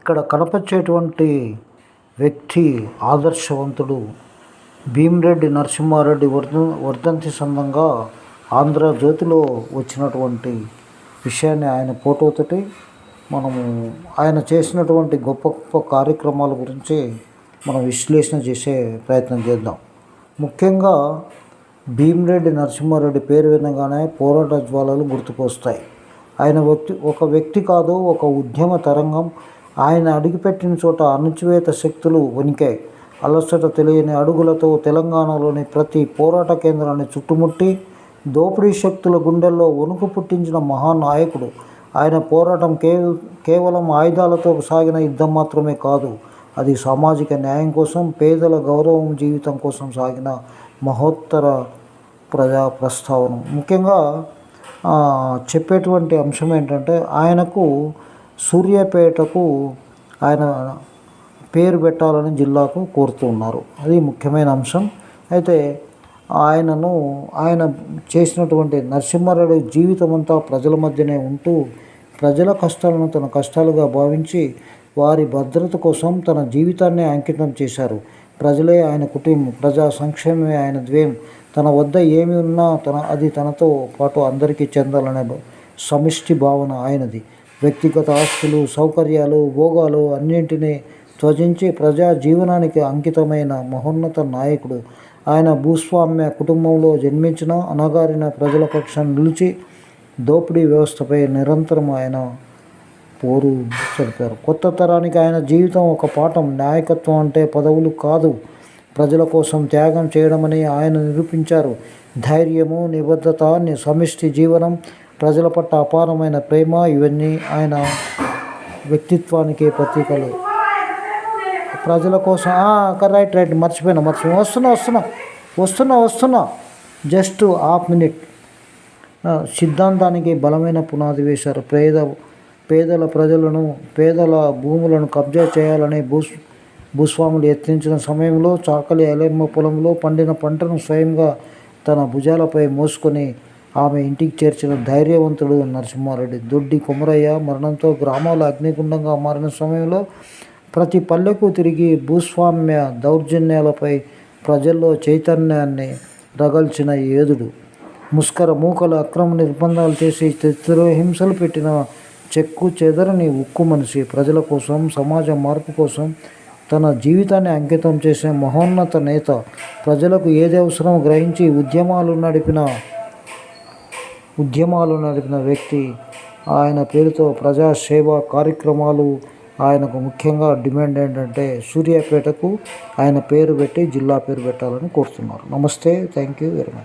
ఇక్కడ కనపచ్చేటువంటి వ్యక్తి ఆదర్శవంతుడు. భీమిరెడ్డి నరసింహారెడ్డి వర్ధంతి సందర్భంగా ఆంధ్రజ్యోతిలో వచ్చినటువంటి విషయాన్ని ఆయన ఫోటోతోటి మనము ఆయన చేసినటువంటి గొప్ప గొప్ప కార్యక్రమాల గురించి మనం విశ్లేషణ చేసే ప్రయత్నం చేద్దాం. ముఖ్యంగా భీమిరెడ్డి నరసింహారెడ్డి పేరు వినగానే పోరాట జ్వాలలు గుర్తుకొస్తాయి. ఆయన ఒక వ్యక్తి కాదు, ఒక ఉద్యమ తరంగం. ఆయన అడుగుపెట్టిన చోట అణచివేత శక్తులు వణికాయి. అలసట తెలియని అడుగులతో తెలంగాణలోని ప్రతి పోరాట కేంద్రాన్ని చుట్టుముట్టి దోపిడీ శక్తుల గుండెల్లో వణుకు పుట్టించిన మహానాయకుడు. ఆయన పోరాటం కేవలం ఆయుధాలతో సాగిన యుద్ధం మాత్రమే కాదు, అది సామాజిక న్యాయం కోసం, పేదల గౌరవం, జీవితం కోసం సాగిన మహోత్తర ప్రజా ప్రస్తావన. ముఖ్యంగా చెప్పేటువంటి అంశం ఏంటంటే, ఆయనకు సూర్యాపేటకు ఆయన పేరు పెట్టాలని జిల్లాకు కోరుతూ ఉన్నారు. అది ముఖ్యమైన అంశం. అయితే ఆయన చేసినటువంటి నరసింహారెడ్డి జీవితం అంతా ప్రజల మధ్యనే ఉంటూ ప్రజల కష్టాలను తన కష్టాలుగా భావించి వారి భద్రత కోసం తన జీవితాన్ని అంకితం చేశారు. ప్రజలే ఆయన కుటుంబం, ప్రజా సంక్షేమమే ఆయన ధ్యేయం. తన వద్ద ఏమి ఉన్నా అది తనతో పాటు అందరికీ చెందాలనే సమిష్టి భావన ఆయనది. వ్యక్తిగత ఆస్తులు, సౌకర్యాలు, భోగాలు అన్నింటినీ త్యజించి ప్రజా జీవనానికి అంకితమైన మహోన్నత నాయకుడు. ఆయన భూస్వామ్య కుటుంబంలో జన్మించిన అణగారిన ప్రజల పక్షాన నిలిచి దోపిడీ వ్యవస్థపై నిరంతరం ఆయన పోరు జరిపారు. కొత్త తరానికి ఆయన జీవితం ఒక పాఠం. నాయకత్వం అంటే పదవులు కాదు, ప్రజల కోసం త్యాగం చేయడమని ఆయన నిరూపించారు. ధైర్యము, నిబద్ధత, సమిష్టి జీవనం, ప్రజల పట్ల అపారమైన ప్రేమ, ఇవన్నీ ఆయన వ్యక్తిత్వానికి ప్రతీకలు. ప్రజల కోసం రైట్ మర్చిపోయినా వస్తున్నా జస్ట్ హాఫ్ మినిట్. సిద్ధాంతానికి బలమైన పునాది వేశారు. పేదల భూములను కబ్జా చేయాలని భూస్వాములు యత్నించిన సమయంలో చాకలి ఐలమ్మ పొలంలో పండిన పంటను స్వయంగా తన భుజాలపై మోసుకొని ఆమె ఇంటికి చేర్చిన ధైర్యవంతుడు నరసింహారెడ్డి. దొడ్డి కొమరయ్య మరణంతో గ్రామాలు అగ్నిగుండంగా మారిన సమయంలో ప్రతి పల్లెకు తిరిగి భూస్వామ్య దౌర్జన్యాలపై ప్రజల్లో చైతన్యాన్ని రగల్చిన యోధుడు. ముష్కర మూకలు అక్రమ నిర్బంధాలు చేసి చిత్రహింసలు పెట్టిన చెక్కు చెదరని ఉక్కు మనిషి. ప్రజల కోసం, సమాజ మార్పు కోసం తన జీవితాన్ని అంకితం చేసే మహోన్నత నేత. ప్రజలకు ఏది అవసరం గ్రహించి ఉద్యమాలు నడిపిన వ్యక్తి. ఆయన పేరుతో ప్రజాసేవా కార్యక్రమాలు. ఆయనకు ముఖ్యంగా డిమాండ్ ఏంటంటే సూర్యాపేటకు ఆయన పేరు పెట్టి జిల్లా పేరు పెట్టాలని కోరుతున్నారు. నమస్తే, థ్యాంక్ యూ వెరీ మచ్.